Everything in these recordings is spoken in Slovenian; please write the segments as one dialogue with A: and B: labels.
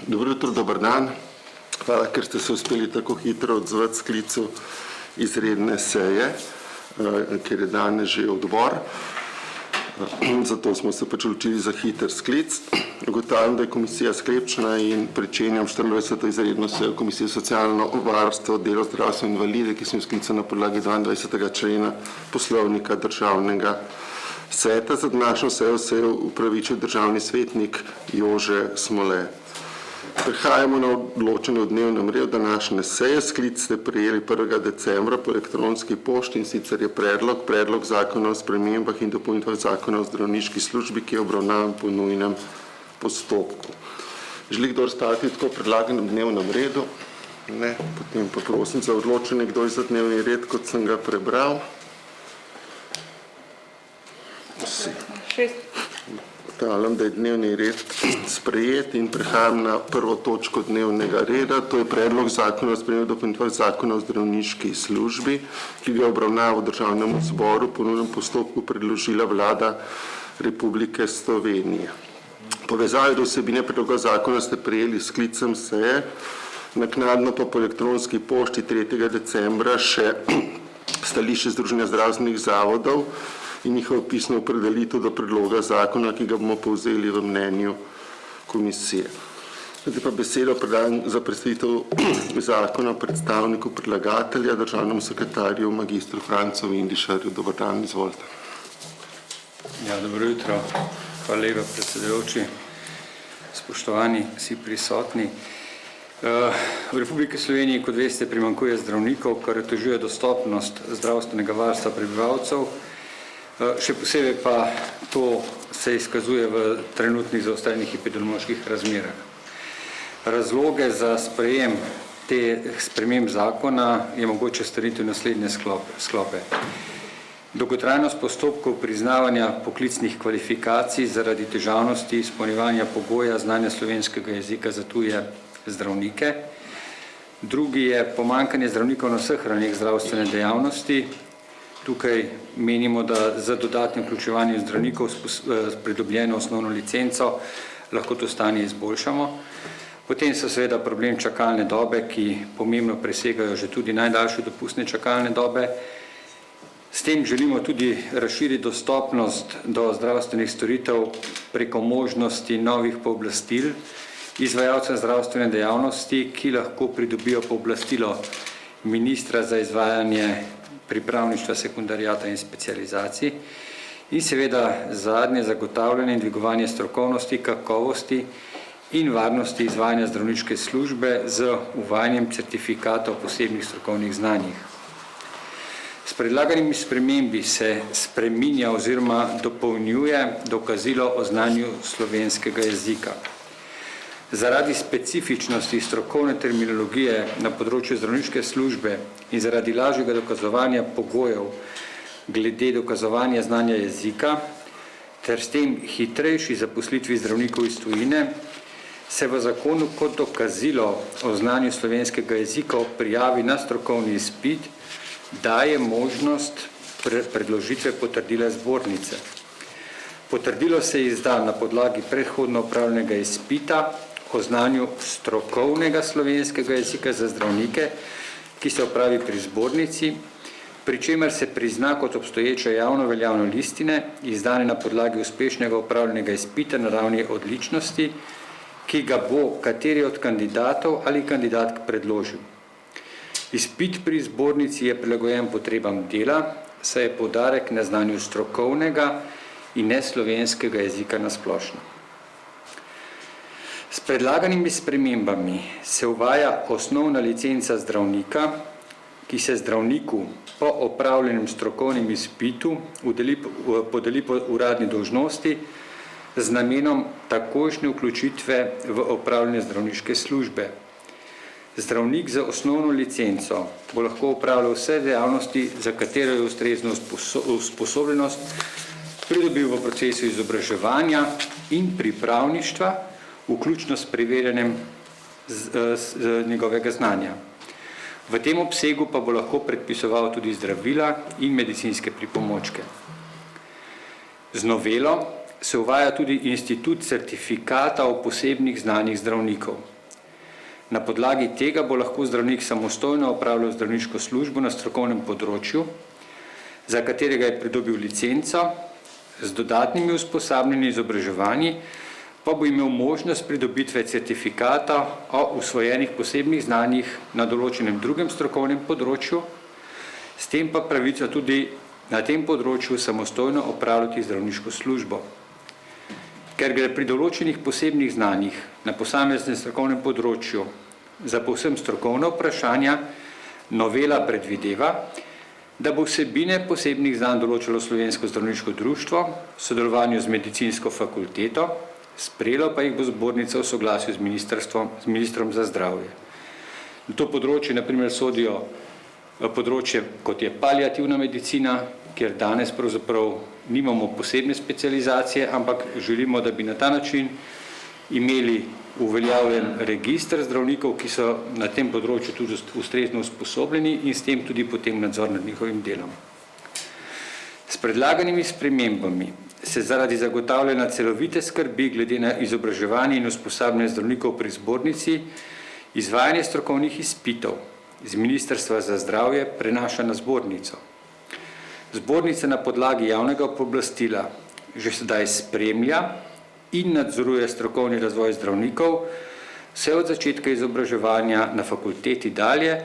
A: Dobro jutro, dober dan. Hvala, ker ste se uspeli tako hitro odzvati sklicu izredne seje, ker je danes že odbor. Zato smo se pač odločili za hiter sklic. Ugotavljam, da je komisija sklepčna in pričenjam 24. izredno sejo Komisije socialno varstvo, delo, zdravstvo in invalide, ki sem sklicana na podlagi 22. člena Poslovnika Državnega sveta. Za današnjo sejo se je upravičil državni svetnik Jože Smole. Prehajamo na odločanje o dnevnem redu današnje seje. Sklic ste prejeli 1. decembra po elektronski pošti in sicer je predlog zakona o spremembah in dopolnitvah zakona o zdravniški službi, ki je obravnavan po nujnem postopku. Želi kdo ostati tako predlaganem dnevnem redu? Ne. Potem pa prosim za odločanje, kdo je za dnevni red, kot sem ga prebral. Ugotavljam, da je dnevni red sprejet in prehajam na prvo točko dnevnega reda, to je predlog zakona o spremembah in dopolnitvah zakona o zdravniški službi, ki ga je obravnaval v Državnemu zboru po nujnem postopku predložila Vlada Republike Slovenije. Povezavi do vsebine predloga zakona ste prejeli sklicem seje, naknadno pa po elektronski pošti 3. decembra še stališče Združenja zdravstvenih zavodov in njihov pisno opredelitev do predloga zakona, ki ga bomo povzeli v mnenju komisije. Zdaj pa besedo predajam za predstavitev zakona predstavniku predlagatelja, državnemu sekretarju, magistru Francu Vindišarju. Dober dan, izvolite.
B: Ja, dobro jutro. Hvala lepa, predsedujoči. Spoštovani vsi prisotni. V Republiki Sloveniji, kot veste, primanjkuje zdravnikov, kar otežuje dostopnost zdravstvenega varstva prebivalcev. Še posebej pa to se izkazuje v trenutnih zaostrenih epidemioloških razmerah. Razloge za sprejem teh sprememb zakona je mogoče storiti v naslednje sklope. Dolgotrajnost postopkov priznavanja poklicnih kvalifikacij zaradi težavnosti izpolnjevanja pogoja znanja slovenskega jezika za tuje zdravnike. Drugi je pomanjkanje zdravnikov na vseh ravneh zdravstvene dejavnosti. Tukaj menimo, da za dodatnim vključevanjem zdravnikov s pridobljeno osnovno licenco lahko to stanje izboljšamo. Potem so seveda problem čakalne dobe, ki pomembno presegajo že tudi najdaljše dopustne čakalne dobe. S tem želimo tudi razširiti dostopnost do zdravstvenih storitev preko možnosti novih pooblastil izvajalcev zdravstvene dejavnosti, ki lahko pridobijo pooblastilo ministra za izvajanje pripravništva, sekundarijata in specializacij in seveda zadnje zagotavljanje in dvigovanje strokovnosti, kakovosti in varnosti izvajanja zdravniške službe z uvajanjem certifikata o posebnih strokovnih znanjih. S predlaganimi spremembi se spreminja oziroma dopolnjuje dokazilo o znanju slovenskega jezika. Zaradi specifičnosti strokovne terminologije na področju zdravniške službe in zaradi lažjega dokazovanja pogojev glede dokazovanja znanja jezika ter s tem hitrejši zaposlitvi zdravnikov iz tujine, se v zakonu kot dokazilo o znanju slovenskega jezika o prijavi na strokovni izpit daje možnost predložitve potrdila zbornice. Potrdilo se izda na podlagi predhodno opravljenega izpita o znanju strokovnega slovenskega jezika za zdravnike, ki se opravi pri zbornici, pri čemer se prizna kot obstoječe javno veljavno listine, izdane na podlagi uspešnega opravljenega izpita na ravni odličnosti, ki ga bo kateri od kandidatov ali kandidatk predložil. Izpit pri zbornici je prilagojen potrebam dela, saj je poudarek na znanju strokovnega in neslovenskega jezika na splošno. S predlaganimi spremembami se uvaja osnovna licenca zdravnika, ki se zdravniku po opravljenem strokovnem izpitu podeli po uradni dolžnosti z namenom takojšnje vključitve v opravljanje zdravniške službe. Zdravnik za osnovno licenco bo lahko opravljal vse dejavnosti, za katero je ustrezno usposobljenost pridobil v procesu izobraževanja in pripravništva, vključno s preverjanjem njegovega znanja. V tem obsegu pa bo lahko predpisoval tudi zdravila in medicinske pripomočke. Z novelo se uvaja tudi institut certifikata o posebnih znanjih zdravnikov. Na podlagi tega bo lahko zdravnik samostojno opravljal zdravniško službo na strokovnem področju, za katerega je pridobil licenco, z dodatnimi usposabljenimi izobraževanji pa bo imel možnost pridobitve certifikata o usvojenih posebnih znanjih na določenem drugem strokovnem področju, s tem pa pravico tudi na tem področju samostojno opravljati zdravniško službo. Ker gre pri določenih posebnih znanjih na posameznem strokovnem področju za povsem strokovna vprašanja, novela predvideva, da bo vsebine posebnih znanj določilo Slovensko zdravniško društvo v sodelovanju z medicinsko fakulteto, sprejelo pa jih bo zbornica v soglasju z ministrom za zdravje. Na to področje na primer sodijo področje, kot je paliativna medicina, kjer danes pravzaprav nimamo posebne specializacije, ampak želimo, da bi na ta način imeli uveljavljen register zdravnikov, ki so na tem področju tudi ustrezno usposobljeni in s tem tudi potem nadzor nad njihovim delom. S predlaganimi spremembami se zaradi zagotavljanja celovite skrbi glede na izobraževanje in usposabljanje zdravnikov pri zbornici izvajanje strokovnih izpitov iz Ministrstva za zdravje prenaša na zbornico. Zbornica na podlagi javnega pooblastila že sedaj spremlja in nadzoruje strokovni razvoj zdravnikov vse od začetka izobraževanja na fakulteti dalje,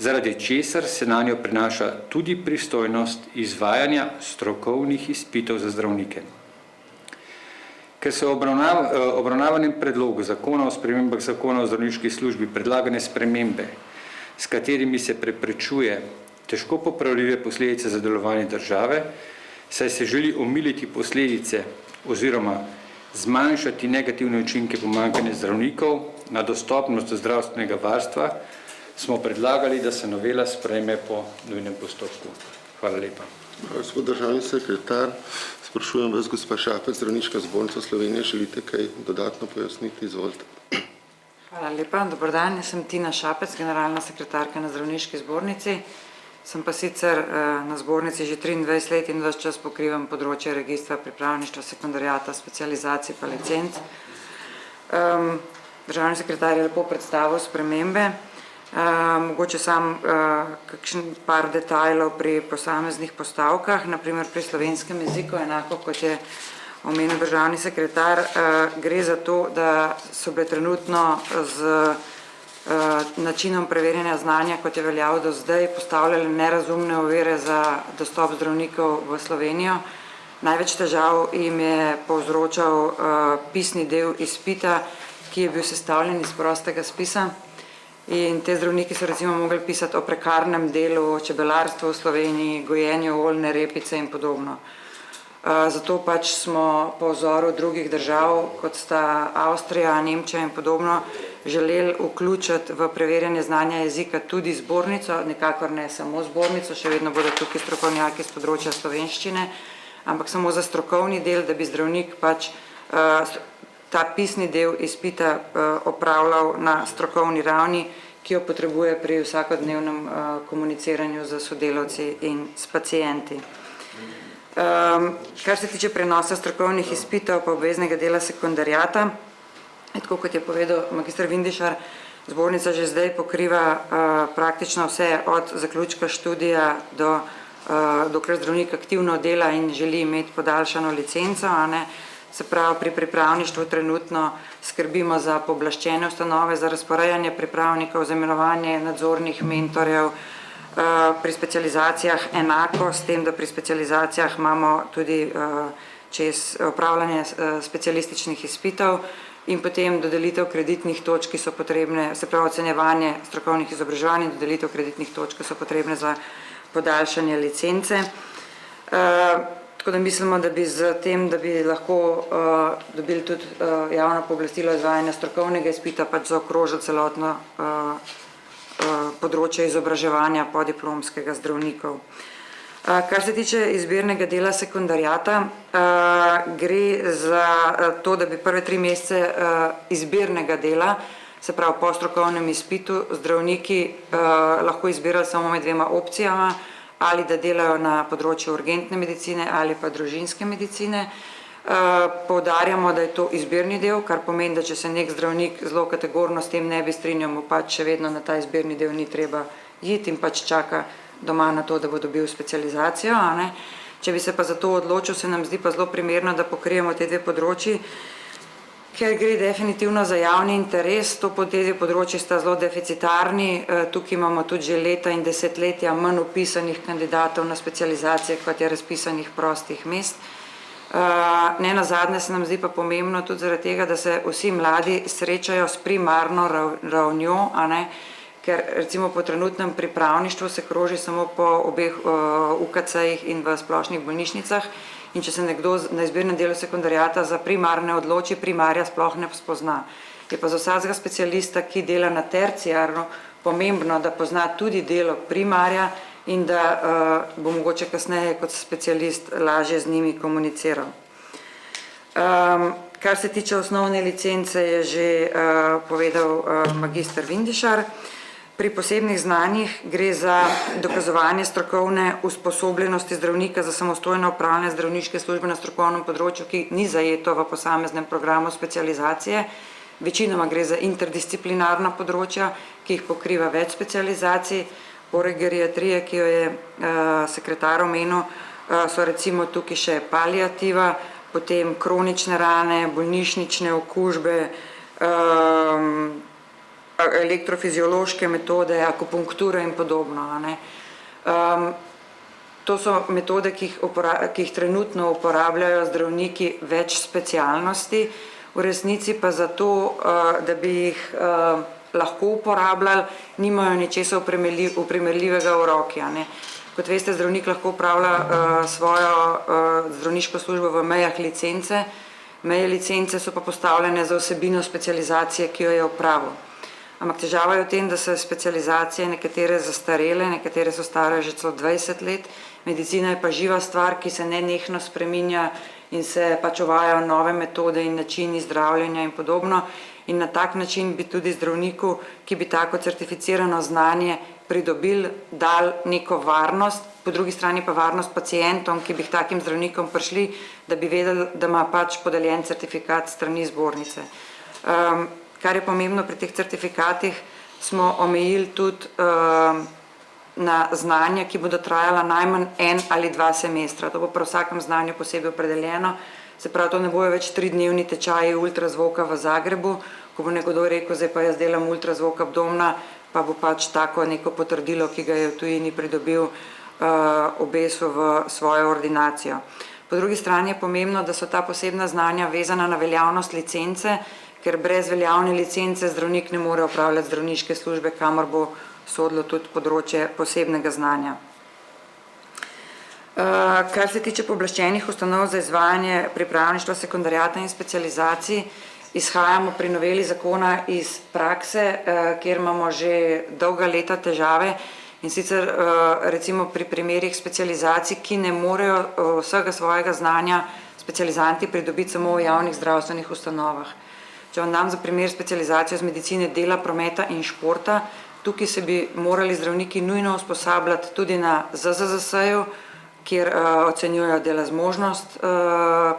B: zaradi česar se nanjo prenaša tudi pristojnost izvajanja strokovnih izpitov za zdravnike. Ker so v obravnavanem predlogu zakona o spremembah zakona o zdravniški službi predlagane spremembe, s katerimi se preprečuje težko popravljive posledice za delovanje države, saj se želi omiliti posledice oziroma zmanjšati negativne učinke pomanjkanja zdravnikov na dostopnost do zdravstvenega varstva, smo predlagali, da se novela sprejme po nujnem postopku. Hvala lepa.
A: Gospod državni sekretar, sprašujem vas, gospa Šapec, Zdravniška zbornica Slovenije, želite kaj dodatno pojasniti? Izvolite.
C: Hvala lepa, dober dan, jaz sem Tina Šapec, generalna sekretarka na Zdravniški zbornici. Sem pa sicer na zbornici že 23 let in ves čas pokrivam področje registra pripravništva, sekundarijata, specializacij pa licenc. Državni sekretar je lepo predstavil spremembe. Mogoče sam kakšen par detajlov pri posameznih postavkah, naprimer pri slovenskem jeziku, enako kot je omenil državni sekretar, gre za to, da so bile trenutno z načinom preverjanja znanja, kot je veljal do zdaj, postavljali nerazumne ovire za dostop zdravnikov v Slovenijo. Največ težav jim je povzročal pisni del izpita, ki je bil sestavljen iz prostega spisa. In te zdravniki so recimo mogli pisati o prekarnem delu, čebelarstvu v Sloveniji, gojenju oljne repice in podobno. Zato pač smo po vzoru drugih držav, kot sta Avstrija, Nemčija in podobno, želeli vključiti v preverjanje znanja jezika tudi zbornico, nikakor ne samo zbornico, še vedno bodo tukaj strokovnjaki z področja slovenščine, ampak samo za strokovni del, da bi zdravnik pač ta pisni del izpita opravljal na strokovni ravni, ki jo potrebuje pri vsakodnevnem komuniciranju z sodelavci in s pacienti. Kar se tiče prenosa strokovnih izpitov pa obveznega dela sekundarijata, tako kot je povedal magister Vindišar, zbornica že zdaj pokriva praktično vse od zaključka študija do dokler zdravnik aktivno dela in želi imeti podaljšano licenco, se pravi pri pripravništvu trenutno skrbimo za pooblaščene ustanove, za razporejanje pripravnikov, za imenovanje nadzornih mentorjev, pri specializacijah enako, s tem, da pri specializacijah imamo tudi čez opravljanje specialističnih izpitov in potem dodelitev kreditnih točk, ki so potrebne, se pravi ocenjevanje strokovnih izobraževanj in dodelitev kreditnih točk, ki so potrebne za podaljšanje licence. Tako da mislimo, da bi z tem, da bi lahko dobili tudi javno pooblastilo izvajanja strokovnega izpita, pač zaokrožili celotno področje izobraževanja podiplomskega zdravnikov. Kar se tiče izbirnega dela sekundarijata, gre za to, da bi prve 3 mesece izbirnega dela, se pravi po strokovnem izpitu, zdravniki lahko izbirali samo med 2 opcijama, ali da delajo na področju urgentne medicine ali pa družinske medicine. Poudarjamo, da je to izbirni del, kar pomeni, da če se nek zdravnik zelo kategorno s tem ne bi strinjal, mu pač še vedno na ta izbirni del ni treba iti in pač čaka doma na to, da bo dobil specializacijo. Če bi se pa za to odločil, se nam zdi pa zelo primerno, da pokrijemo te dve področji, ker gre definitivno za javni interes. To te dve področji sta zelo deficitarni, tukaj imamo tudi že leta in desetletja manj upisanih kandidatov na specializacije, kot je razpisanih prostih mest. Nenazadnje se nam zdi pa pomembno tudi zaradi tega, da se vsi mladi srečajo s primarno ravnjo, ker recimo po trenutnem pripravništvu se kroži samo po obeh UKC-jih in v splošnih bolnišnicah in če se nekdo na izbirnem delu sekundariata za primarne odloči, primarja sploh ne spozna. Je pa za vsakega specialista, ki dela na terciarno, pomembno, da pozna tudi delo primarja in da bo mogoče kasneje kot specialist lažje z njimi komuniciral. Kar se tiče osnovne licence, je že povedal magister Vindišar. Pri posebnih znanjih gre za dokazovanje strokovne usposobljenosti zdravnika za samostojno opravljanje zdravniške službe na strokovnem področju, ki ni zajeto v posameznem programu specializacije. Večinoma gre za interdisciplinarna področja, ki jih pokriva več specializacij. Poleg geriatrije, ki jo je sekretar omenil, so recimo tukaj še paliativa, potem kronične rane, bolnišnične okužbe, elektrofiziološke metode, akupunktura in podobno. To so metode, ki jih trenutno uporabljajo zdravniki več specialnosti, v resnici pa zato, da bi jih lahko uporabljali, nimajo ničesar primerljivega v roki. Kot veste, zdravnik lahko upravlja svojo zdravniško službo v mejah licence. Meje licence so pa postavljene za vsebino specializacije, ki jo je opravil. Ampak težava je v tem, da so specializacije nekatere zastarele, nekatere so stare že celo 20 let. Medicina je pa živa stvar, ki se nenehno spreminja in se pač uvajajo nove metode in načini zdravljenja in podobno. In na tak način bi tudi zdravniku, ki bi tako certificirano znanje pridobil, dal neko varnost, po drugi strani pa varnost pacientom, ki bi k takim zdravnikom prišli, da bi vedeli, da ima pač podeljen certifikat strani zbornice. Kar je pomembno pri teh certifikatih, smo omejili tudi na znanja, ki bodo trajala najmanj 1 ali 2 semestra. To bo pri vsakem znanju posebej opredeljeno. Se pravi, to ne bojo več 3-dnevni tečaji ultrazvoka v Zagrebu, ko bo nekdo rekel, zdaj pa jaz delam ultrazvok abdomna, pa bo pač tako neko potrdilo, ki ga je v tujini pridobil, obesil v svojo ordinacijo. Po drugi strani je pomembno, da so ta posebna znanja vezana na veljavnost licence, ker brez veljavne licence zdravnik ne more opravljati zdravniške službe, kamor bo sodilo tudi področje posebnega znanja. Kar se tiče pooblaščenih ustanov za izvajanje pripravništva sekundariata in specializacij, izhajamo pri noveli zakona iz prakse, kjer imamo že dolga leta težave in sicer recimo pri primerih specializacij, ki ne morejo vsega svojega znanja specializanti pridobiti samo v javnih zdravstvenih ustanovah. Če vam dam za primer specializacijo z medicine dela, prometa in športa, tukaj se bi morali zdravniki nujno usposabljati tudi na ZZZS-ju, kjer ocenjujejo delazmožnost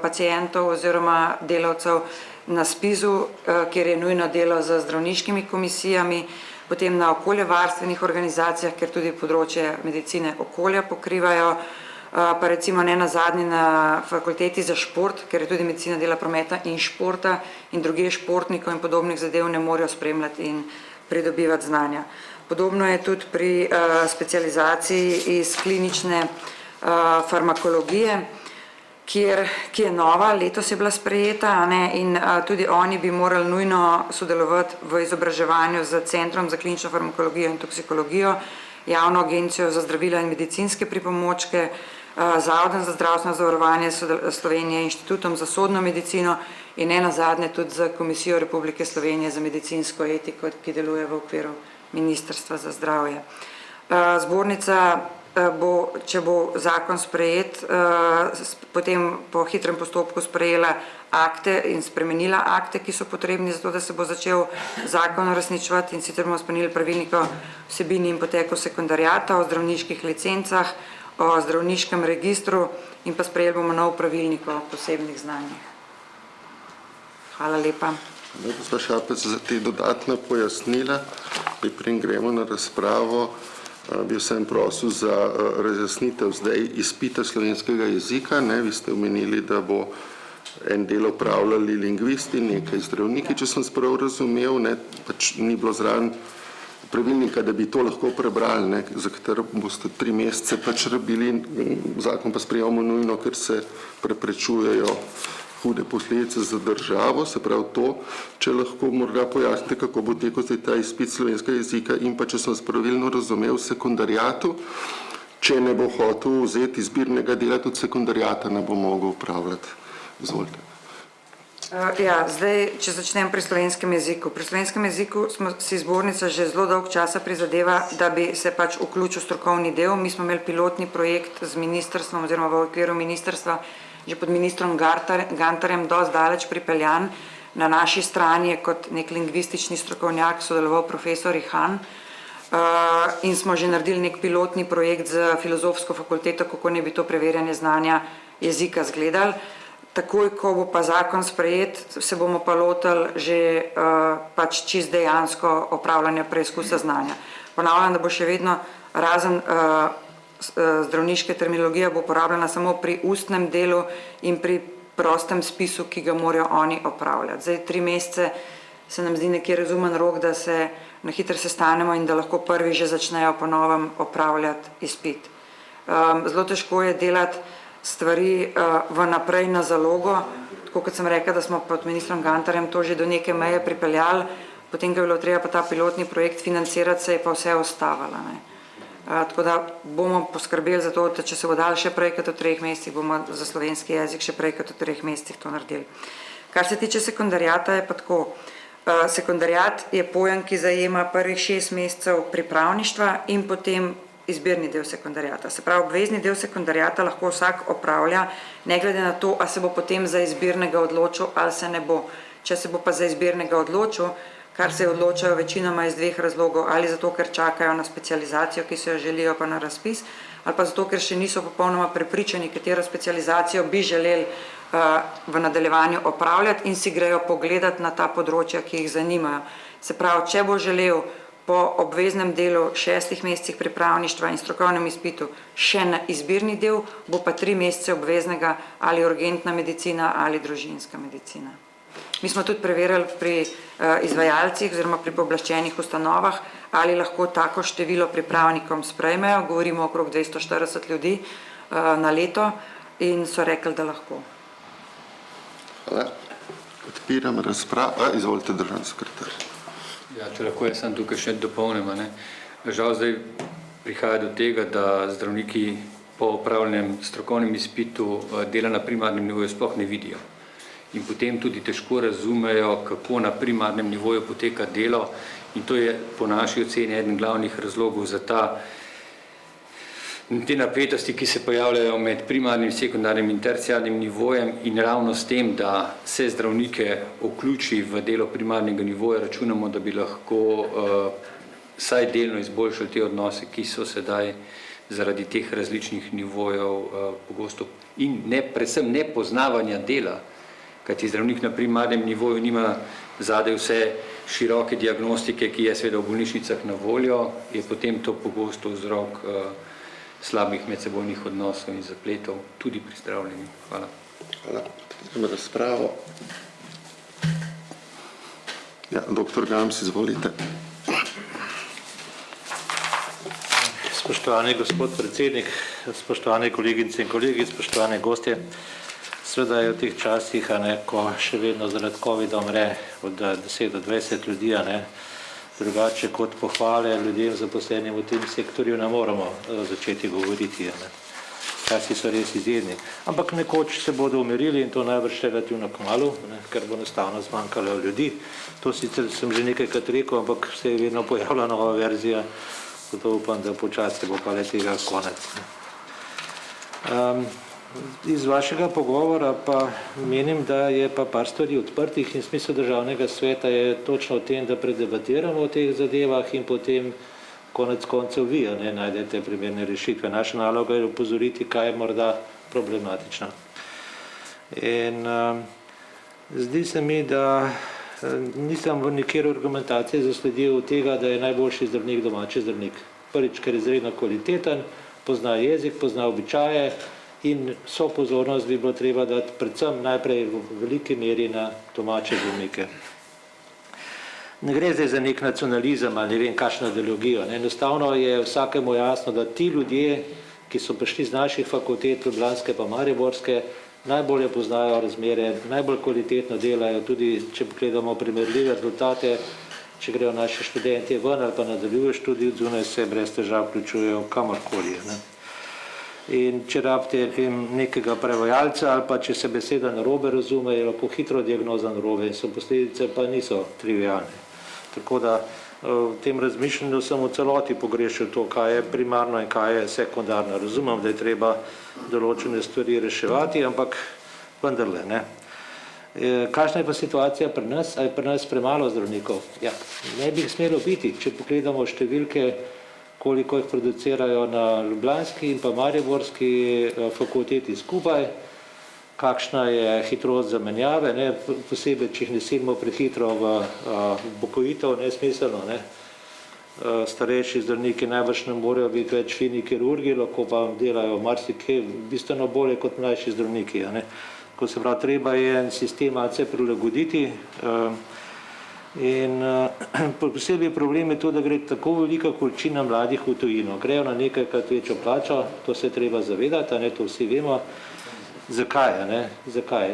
C: pacientov oziroma delavcev, na SPIZ-u, kjer je nujno delo z zdravniškimi komisijami, potem na okoljevarstvenih organizacijah, kjer tudi področje medicine okolja pokrivajo, pa recimo nenazadnje na fakulteti za šport, ker je tudi medicina dela, prometa in športa in drugih športnikov in podobnih zadev ne morejo spremljati in pridobivati znanja. Podobno je tudi pri specializaciji iz klinične farmakologije, ki je nova, letos je bila sprejeta in tudi oni bi morali nujno sodelovati v izobraževanju z Centrom za klinično farmakologijo in toksikologijo, Javno agencijo za zdravila in medicinske pripomočke, Zavodom za zdravstveno zavarovanje Slovenije, Inštitutom za sodno medicino in nenazadnje tudi z Komisijo Republike Slovenije za medicinsko etiko, ki deluje v okviru Ministrstva za zdravje. Zbornica bo, če bo zakon sprejet, potem po hitrem postopku sprejela akte in spremenila akte, ki so potrebni za to, da se bo začel zakon uresničevati, in sicer bomo spremenili pravilnik o vsebini in poteku sekundariata, o zdravniških licencah, o zdravniškem registru in pa sprejeli bomo nov pravilnik o posebnih znanjih. Hvala lepa.
A: Gospa Šapec, za te dodatna pojasnila, preden gremo na razpravo, bi vsem prosil za razjasnitev zdaj izpita slovenskega jezika. Vi ste omenili, da bo en del opravljali lingvisti, nekaj zdravniki, če sem prav razumel, pač ni bilo zraven pravilnika, da bi to lahko prebrali, za katero boste 3 mesece pač rabili, zakon pa sprejemamo nujno, ker se preprečujejo hude posledice za državo, se pravi to, če lahko morda pojasnite, kako bo tekel zdaj ta izpit slovenskega jezika in pa, če sem pravilno razumel, sekundarijatu, če ne bo hotel vzeti izbirnega dela, tudi sekundarijata ne bo mogel upravljati. Izvolite.
C: Zdaj, če začnem pri slovenskem jeziku. Pri slovenskem jeziku smo si zbornica že zelo dolg časa prizadeva, da bi se pač vključil strokovni del. Mi smo imeli pilotni projekt z ministrstvom oziroma v okviru ministrstva že pod ministrom Gantarjem dosti daleč pripeljan. Na naši strani je kot nek lingvistični strokovnjak sodeloval profesor Ihan in smo že naredili nek pilotni projekt z filozofsko fakulteto, kako ne bi to preverjanje znanja jezika zgledali. Takoj, ko bo pa zakon sprejet, se bomo pa lotili že pač čist dejansko opravljanja preizkusa znanja. Ponavljam, da bo še vedno razen zdravniške terminologije bo uporabljena samo pri ustnem delu in pri prostem spisu, ki ga morajo oni opravljati. Zdaj 3 mesece se nam zdi nekje razumen rok, da se na hitro sestanemo in da lahko prvi že začnejo po novem opravljati izpit. Zelo težko je delati stvari vnaprej na zalogo, tako kot sem rekla, da smo pod ministrom Gantarjem to že do neke meje pripeljali, potem, ko je bilo treba pa ta pilotni projekt financirati, se je pa vse ostavilo. Tako da bomo poskrbeli za to, da če se bo dal še prej kot v 3 mesecih, bomo za slovenski jezik še prej kot v 3 mesecih to naredili. Kar se tiče sekundarijata, je pa tako. Sekundarijat je pojem, ki zajema prvih 6 mesecev pripravništva in potem izbirni del sekundarijata. Se pravi, obvezni del sekundarijata lahko vsak opravlja, ne glede na to, a se bo potem za izbirnega odločil ali se ne bo. Če se bo pa za izbirnega odločil, kar se odločajo večinoma iz 2 razlogov, ali zato, ker čakajo na specializacijo, ki se jo želijo pa na razpis, ali pa zato, ker še niso popolnoma prepričani, katero specializacijo bi želeli v nadaljevanju opravljati in si grejo pogledati na ta področja, ki jih zanimajo. Se pravi, če bo želel po obveznem delu 6 mesecih pripravništva in strokovnem izpitu še na izbirni del, bo pa 3 mesece obveznega ali urgentna medicina ali družinska medicina. Mi smo tudi preverjali pri izvajalcih oziroma pri pooblaščenih ustanovah, ali lahko tako število pripravnikom sprejmejo, govorimo okrog 240 ljudi na leto in so rekli, da lahko.
A: Hvala. Odpiram razpravo. Izvolite, državni sekretar.
B: Če lahko jaz sem tukaj še dopolnim. Žal zdaj prihaja do tega, da zdravniki po opravljenem strokovnem izpitu dela na primarnem nivoju sploh ne vidijo. In potem tudi težko razumejo, kako na primarnem nivoju poteka delo in to je po naši oceni eden glavnih razlogov za te napetosti, ki se pojavljajo med primarnim, sekundarnim in terciarnim nivojem in ravno s tem, da se zdravnike vključi v delo primarnega nivoja, računamo, da bi lahko vsaj delno izboljšali te odnose, ki so sedaj zaradi teh različnih nivojev pogosto in predvsem nepoznavanja dela, kajti zdravnik na primarnem nivoju nima zadaj vse široke diagnostike, ki je seveda v bolnišnicah na voljo, je potem to pogosto vzrok slabih medsebojnih odnosov in zapletov, tudi pri zdravljenju. Hvala.
A: Hvala. Idemo razpravo. Doktor Gams, izvolite.
D: Spoštovani gospod predsednik, spoštovane kolegice in kolegi, spoštovane gostje. Sveda je v teh časih, ko še vedno zaradi COVID-a umre od 10 do 20 ljudi, drugače kot pohvale ljudem zaposlenim v tem sektorju ne moramo začeti govoriti. Časi so res izjedni. Ampak nekoč se bodo umirili in to najbrž relativno kmalu, ker bo enostavno zmanjkalo ljudi. To sicer sem že nekajkrat rekel, ampak se je vedno pojavila nova verzija, zato upam, da počasi bo pa le tega konec. Iz vašega pogovora pa menim, da je pa par stvari odprtih in smisel državnega sveta je točno v tem, da predebatiramo o teh zadevah in potem konec koncev vi najdete primerne rešitve. Naša naloga je opozoriti, kaj je morda problematično. In zdi se mi, da nisem v nikjer argumentacije zasledil tega, da je najboljši zdravnik domači zdravnik. Prvič, ker je izredno kvaliteten, pozna jezik, pozna običaje in vso pozornost bi bilo treba dati predvsem najprej v veliki meri na domače zdravnike. Ne gre zdaj za nek nacionalizem ali ne vem kakšno ideologijo. Enostavno je vsakemu jasno, da ti ljudje, ki so prišli z naših fakultet, ljubljanske pa mariborske, najbolje poznajo razmere, najbolj kvalitetno delajo, tudi če pogledamo primerljive rezultate, če grejo naši študenti ven ali pa nadaljujejo študij, zunaj se brez težav vključujejo kamorkoli. In če rabite nekega prevajalca ali pa če se beseda narobe razume, je lahko hitro diagnoza narobe in so posledice pa niso trivialne. Tako da v tem razmišljanju sem v celoti pogrešil to, kaj je primarno in kaj je sekundarno. Razumem, da je treba določene stvari reševati, ampak vendarle, ne. Kakšna je pa situacija pri nas? Ali je pri nas premalo zdravnikov? Ja, ne bi smelo biti, če pogledamo številke, koliko jih producirajo na ljubljanski in pa mariborski fakulteti skupaj, kakšna je hitrost zamenjave, posebej, če jih ne silimo prehitro v upokojitev, nesmiselno. Starejši zdravniki najbrž ne morejo biti več fini kirurgi, lahko pa delajo marsikaj bistveno bolje kot mlajši zdravniki. Ko se pravi, treba je sistem malce prilagoditi in posebej problem je to, da gre tako velika količina mladih v tujino. Grejo na nekajkrat večjo plačo, to se je treba zavedati, to vsi vemo. Zakaj? Zakaj?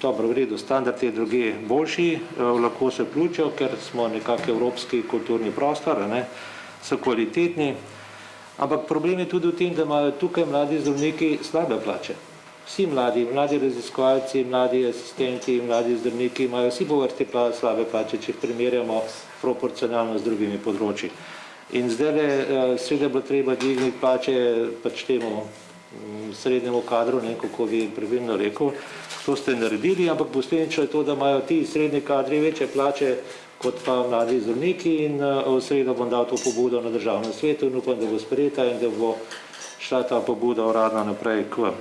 D: Dobro, v redu, standard je druge boljši, lahko se vključijo, ker smo nekak evropski kulturni prostor, so kvalitetni, ampak problem je tudi v tem, da imajo tukaj mladi zdravniki slabe plače. Vsi mladi raziskovalci, mladi asistenti, mladi zdravniki imajo vsi po vrsti slabe plače, če jih primerjamo proporcionalno z drugimi področji. In zdaj seveda bo treba dvigniti plače pač temu srednjemu kadru, kako bi pravilno rekel, to ste naredili, ampak posledično je to, da imajo ti srednji kadri večje plače kot pa mladi zdravniki in v sredo bom dal to pobudo na državnem svetu in upam, da bo sprejeta in da bo šla ta pobuda uradno naprej k vam.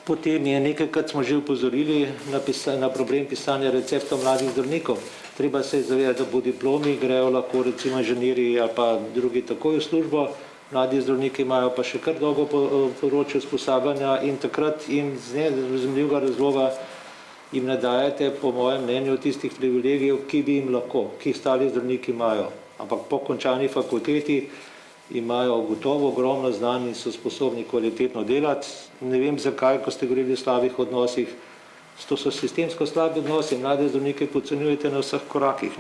D: Potem je nekajkrat smo že upozorili na problem pisanja receptov mladih zdravnikov. Treba se zavedati, da po diplomi grejo lahko recimo inženirji ali pa drugi takoj v službo, mladi zdravniki imajo pa še kar dolgo področje usposabljanja in takrat jim z nerazumljivega razloga jim ne dajete, po mojem mnenju, tistih privilegijev, ki bi jim lahko, ki jih ostali zdravniki imajo. Ampak po končani fakulteti imajo gotovo ogromno znanj in so sposobni kvalitetno delati. Ne vem zakaj, ko ste govorili o slabih odnosih, to so sistemsko slabi odnosi, mlade zdravnike podcenjujete na vseh korakih.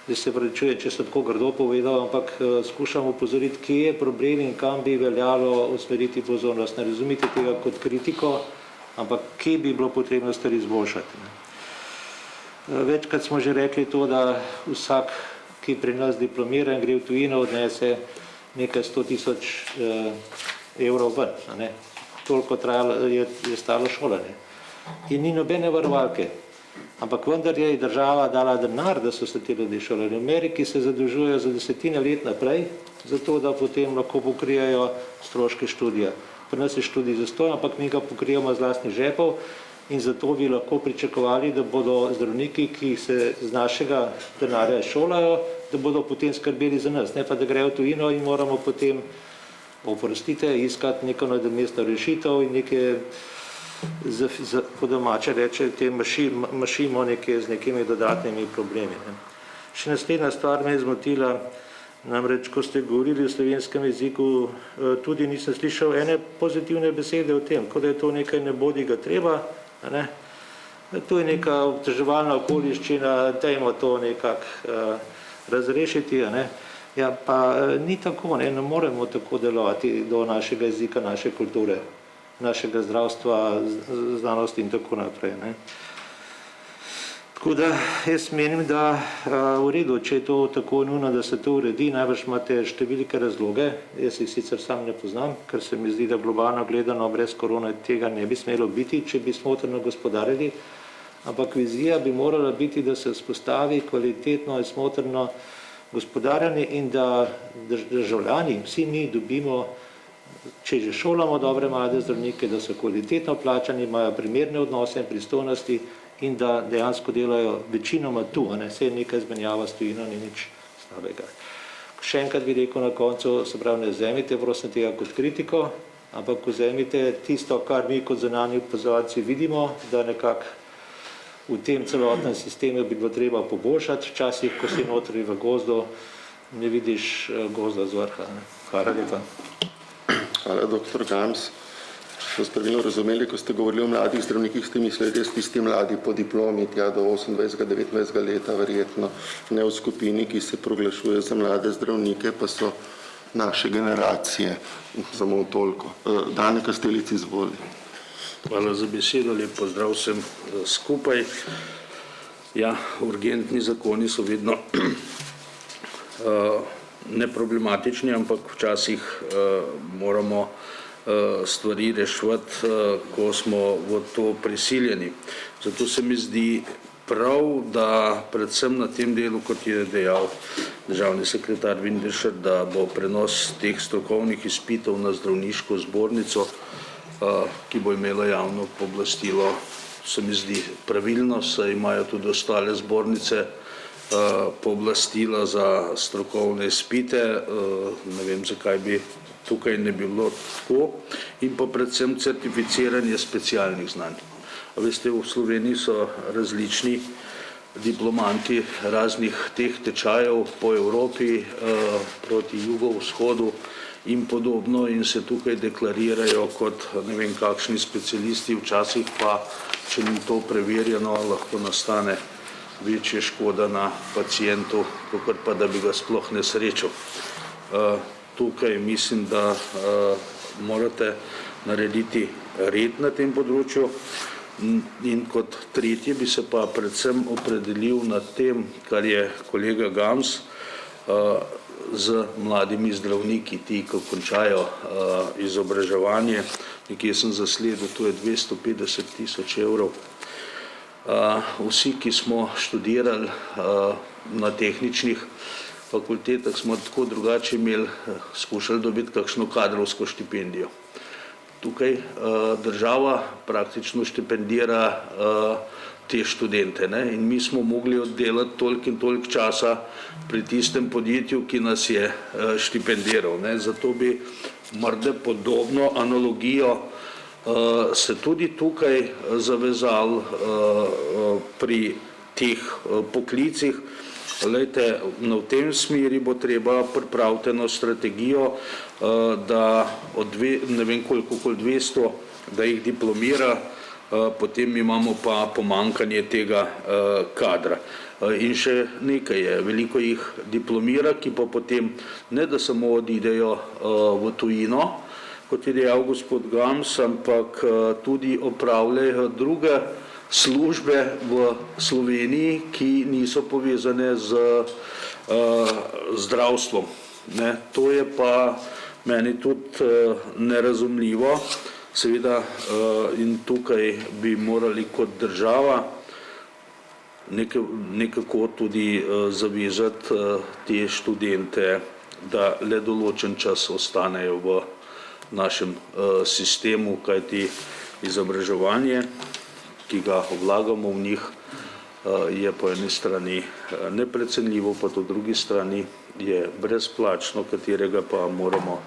D: Zdaj se pravičujem, če sem tako grdo povedal, ampak skušam opozoriti, kje je problem in kam bi veljalo usmeriti pozornost. Ne razumite tega kot kritiko, ampak kje bi bilo potrebno stvari izboljšati. Večkrat smo že rekli to, da vsak, ki pri nas diplomira in gre v tujino, odnese nekaj 100 000 evrov ven. Toliko je stalo šolanje. In ni nobene varovalke. Ampak vendar je država dala denar, da so se ti ljudje šolali. V Ameriki se zadolžujejo za desetine let naprej, zato da potem lahko pokrijajo stroške študija. Pri nas je študij zastonj, ampak mi ga pokrijemo z lastnih žepov in zato bi lahko pričakovali, da bodo zdravniki, ki se z našega denarja šolajo, da bodo potem skrbeli za nas. Ne pa, da grejo v tujino in moramo potem, oprostite, iskati neko nadomestno rešitev in neke, po domače reče, te mašimo z nekimi dodatnimi problemi. Še naslednja stvar me je zmotila, namreč, ko ste govorili o slovenskem jeziku, tudi nisem slišal ene pozitivne besede o tem, kot da je to nekaj ne bodi ga treba, to je neka obteževalna okoliščina, dajmo to nekako razrešiti, ja pa ni tako, ne moremo tako delovati do našega jezika, naše kulture, našega zdravstva, znanosti in tako naprej. Tako da jaz menim, da v redu, če je to tako nujno, da se to uredi, najbrž imate številke razloge, jaz jih sicer sam ne poznam, ker se mi zdi, da globalno gledano brez korone tega ne bi smelo biti, če bi smotrno gospodarili, ampak vizija bi morala biti, da se vzpostavi kvalitetno in smotrno gospodarjanje in da državljani, vsi mi dobimo, če že šolamo dobre mlade zdravnike, da so kvalitetno plačani, imajo primerne odnose in pristojnosti in da dejansko delajo večinoma tu, a ne se nekaj izmenjava s tujino, ni nič slabega. Še enkrat bi rekel na koncu, se pravi, ne vzemite prosim tega kot kritiko, ampak vzemite tisto, kar mi kot zunanji opazovalci vidimo, da nekako v tem celotnem sistemu bi bilo treba poboljšati. Včasih, ko si notri v gozdu, ne vidiš gozda z vrha. Hvala lepa.
A: Hvala, dr. Gams. Če ste pravilno razumeli, ko ste govorili o mladih zdravnikih, ste mislili res tisti mladi po diplomi, tja do 28-29 leta, verjetno ne v skupini, ki se proglašuje za mlade zdravnike, pa so naše generacije. Samo toliko. Dane Kastelic, izvoli.
E: Hvala za besedo, lep pozdrav vsem skupaj. Ja, urgentni zakoni so vedno neproblematični, ampak včasih moramo stvari reševati, ko smo v to prisiljeni. Zato se mi zdi prav, da predvsem na tem delu, kot je dejal državni sekretar Vindišar, da bo prenos teh strokovnih izpitov na zdravniško zbornico, ki bo imela javno pooblastilo, se mi zdi pravilno, saj imajo tudi ostale zbornice pooblastila za strokovne izpite, ne vem, zakaj bi tukaj ne bilo tako, in pa predvsem certificiranje specialnih znanj. A veste, v Sloveniji so različni diplomanti raznih teh tečajev po Evropi, proti jugovzhodu in podobno, in se tukaj deklarirajo kot ne vem kakšni specialisti, včasih pa, če ni to preverjeno, lahko nastane večja škoda na pacientu, kakor pa da bi ga sploh ne srečal. Tukaj mislim, da morate narediti red na tem področju, in kot tretje bi se pa predvsem opredelil na tem, kar je kolega Gams z mladimi zdravniki, ti, ko končajo izobraževanje, nekje sem zasledil, to je 250 000 evrov. Vsi, ki smo študirali na tehničnih fakultetah, smo tako drugače imeli, skušali dobiti kakšno kadrovsko štipendijo. Tukaj država praktično štipendira te študente, ne? In mi smo mogli oddelati toliko in toliko časa pri tistem podjetju, ki nas je štipendiral, ne? Zato bi morda podobno analogijo se tudi tukaj zavezali pri teh poklicih. Glejte, v tem smeri bo treba pripraviti eno strategijo, da od ne vem koliko, okoli 200, da jih diplomira, potem imamo pa pomanjkanje tega kadra. In še nekaj je, veliko jih diplomira, ki pa potem ne da samo odidejo v tujino, kot je dejal gospod Gams, ampak tudi opravljajo druge službe v Sloveniji, ki niso povezane z zdravstvom. To je pa meni tudi nerazumljivo, seveda, in tukaj bi morali kot država nekako tudi zavezati te študente, da le določen čas ostanejo v našem sistemu, kajti izobraževanje, ki ga vlagamo v njih, je po eni strani neprecenljivo, pa po drugi strani je brezplačno, katerega pa moramo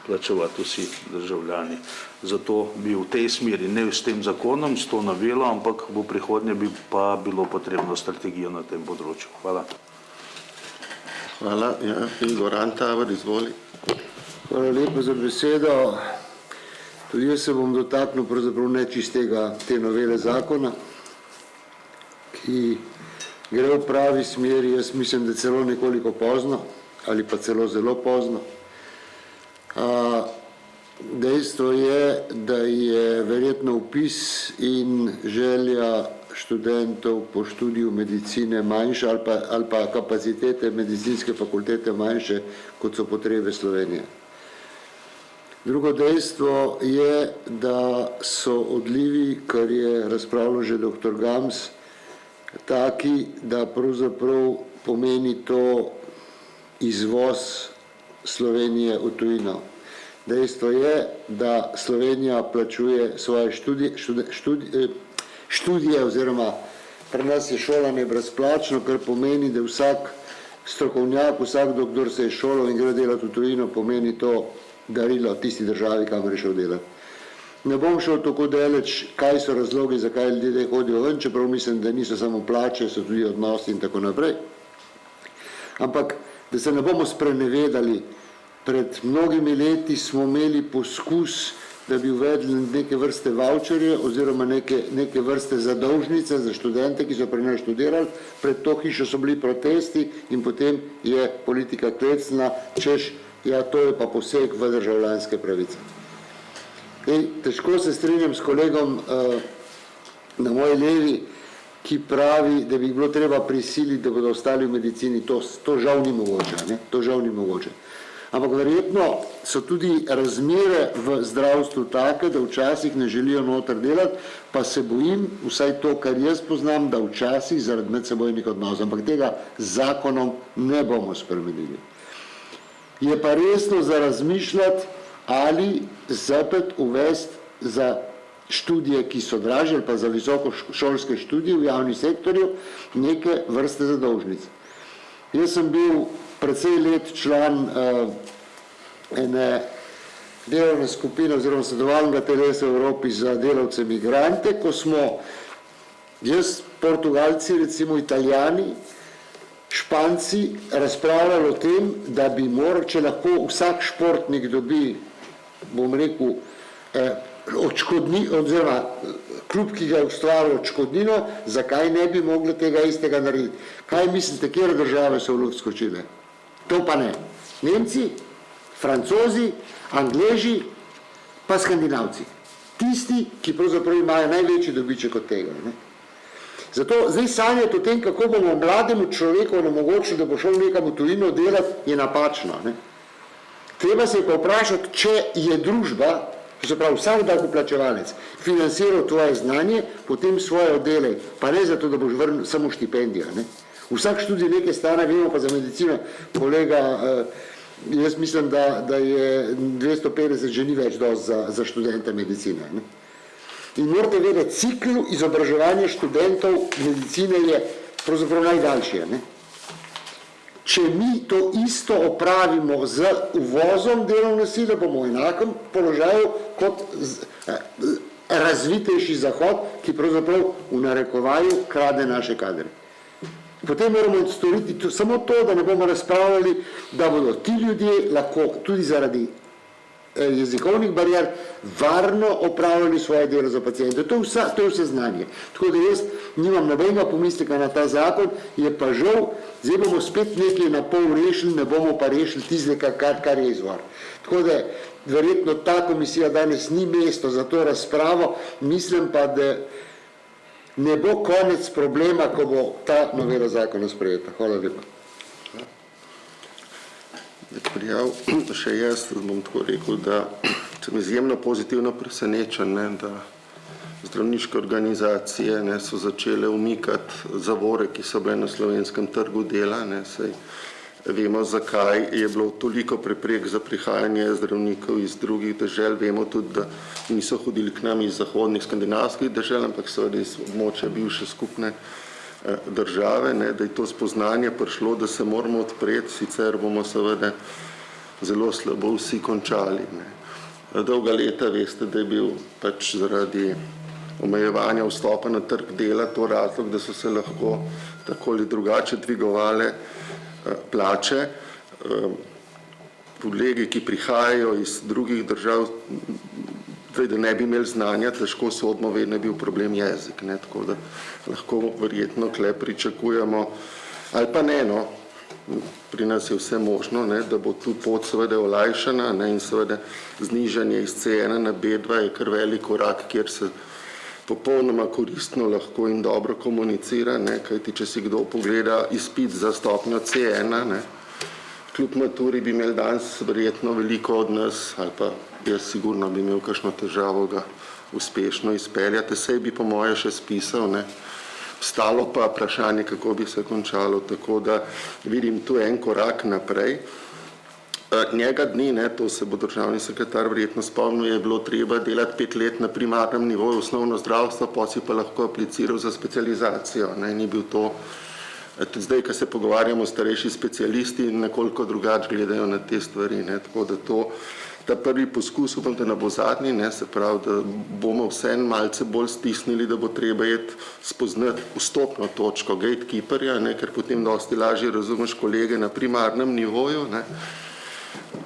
E: plačevati vsi državljani. Zato bi v tej smeri, ne s tem zakonom, s to novelo, ampak v prihodnje bi pa bilo potrebno strategijo na tem področju. Hvala.
A: Hvala. Ja, Igor Antaver, izvoli.
F: Hvala lepa za besedo. Tudi jaz se bom dotaknil pravzaprav nečistega te novele zakona, ki gre v pravi smeri, jaz mislim, da celo nekoliko pozno ali pa celo zelo pozno. Dejstvo je, da je verjetno vpis in želja študentov po študiju medicine manjša ali pa kapacitete medicinske fakultete manjše, kot so potrebe Slovenije. Drugo dejstvo je, da so odlivi, kar je razpravljal že dr. Gams, taki, da pravzaprav pomeni to izvoz Slovenije v tujino. Dejstvo je, da Slovenija plačuje svoje študije oziroma pri nas je šolanje brezplačno, kar pomeni, da vsak strokovnjak, vsakdo, kdo se je šolal in gre delati v tujino, pomeni to darilo tisti državi, kamor je šel delati. Ne bom šel tako daleč, kaj so razlogi, zakaj ljudje hodijo ven, čeprav mislim, da niso samo plače, so tudi odnosi in tako naprej. Ampak, da se ne bomo sprenevedali, pred mnogimi leti smo imeli poskus, da bi uvedli neke vrste voucherje oziroma neke vrste zadolžnice za študente, ki so pri nas študirali. Pred to hišo so bili protesti in potem je politika klecnila, češ, ja, to je pa poseg v državljanske pravice. Težko se strinjam s kolegom na moji levi, ki pravi, da bi bilo treba prisiliti, da bodo ostali v medicini. To žal ni mogoče, ne? To žal ni mogoče. Ampak verjetno so tudi razmere v zdravstvu take, da včasih ne želijo noter delati, pa se bojim, vsaj to, kar jaz poznam, da včasih zaradi medsebojnih odnosov, ampak tega zakonom ne bomo spremenili. Je pa resno za razmišljati, ali zopet uvesti za študije, ki so dražje, ali pa za visokošolske študije v javnem sektorju, neke vrste zadolžnic. Jaz sem bil precej let član ene delovne skupine oziroma sodelovalnega telesa v Evropi za delavce migrante, ko smo jaz, Portugalci, recimo Italijani, Španci razpravljali o tem, da bi moral, če lahko vsak športnik dobi, bom rekel, oziroma klub, ki ga je ustvaril odškodnino, zakaj ne bi mogli tega istega narediti. Kaj mislite, kjer države so v luft skočile? To pa ne. Nemci, Francozi, Angleži, pa Skandinavci. Tisti, ki pravzaprav imajo največji dobiček od tega. Ne? Zato zdaj sanjati o tem, kako bomo mlademu človeku onemogočili, da bo šel nekam v tujino delati, je napačno. Ne? Treba se pa vprašati, če je družba, to se pravi vsak davkoplačevalec, financiral tvoje znanje, potem svoje oddelek, pa ne zato, da boš vrnil samo štipendija. Ne? Vsak študij nekaj stane, vemo pa za medicino, kolega, jaz mislim, da je 250 že ni več dosti za študente medicine. Ne? In morate vedeti, cikl izobraževanja študentov medicine je pravzaprav najdaljši. Ne? Če mi to isto opravimo z uvozom delovne sile, bomo v enakem položaju kot razvitejši Zahod, ki pravzaprav v narekovaju krade naše kadre. Potem moramo storiti samo to, da ne bomo razpravljali, da bodo ti ljudje lahko tudi zaradi jezikovnih barijer varno opravljali svoje delo za pacijente. To je vse znanje. Tako da jaz nimam nobenega pomisleka na ta zakon, je pa žal, zdaj bomo spet nekaj na pol rešili, ne bomo pa rešili tistega, kar je izvor. Tako da verjetno ta komisija danes ni mesto za to razpravo, mislim pa, da ne bo konec problema, ko bo ta novela zakona sprejeta. Hvala lepa.
A: Prijav, še jaz bom tako rekel, da sem izjemno pozitivno presenečen, da zdravniške organizacije so začele umikati zavore, ki so bile na slovenskem trgu dela. Saj vemo, zakaj je bilo toliko preprek za prihajanje zdravnikov iz drugih dežel. Vemo tudi, da niso hodili k nam iz zahodnih skandinavskih dežel, ampak seveda iz območja bivše skupne države, da je to spoznanje prišlo, da se moramo odpreti, sicer bomo seveda zelo slabo vsi končali. Dolga leta veste, da je bil pač zaradi omejevanja vstopa na trg dela to razlog, da so se lahko tako ali drugače dvigovale plače. Kolegi, ki prihajajo iz drugih držav, da ne bi imeli znanja, težko sodimo, vedno je bil problem jezik. Tako da lahko verjetno kle pričakujemo, ali pa ne, pri nas je vse možno, da bo tu pot seveda olajšana in seveda znižanje iz C1 na B2 je kar velik korak, kjer se popolnoma koristno lahko in dobro komunicira, kajti če si kdo pogleda izpit za stopnjo C1, kljub maturi bi imeli danes verjetno veliko od nas, ali pa jaz sigurno bi imel kakšno težavo ga uspešno izpeljati, sej bi po moje še spisal, stalo pa vprašanje, kako bi se končalo, tako da vidim tu en korak naprej. Njega dni, to se bo državni sekretar verjetno spomnil, je bilo treba delati 5 let na primarnem nivoju osnovno zdravstvo, potem si pa lahko apliciral za specializacijo. Ni bil to, tudi zdaj, ko se pogovarjamo starejši specialisti, nekoliko drugače gledajo na te stvari, tako da ta prvi poskus, upam, da ne bo zadnji, se pravi, da bomo vseeno malce bolj stisnili, da bo treba spoznati vstopno točko gatekeeperja, ker potem dosti lažje razumeš kolege na primarnem nivoju,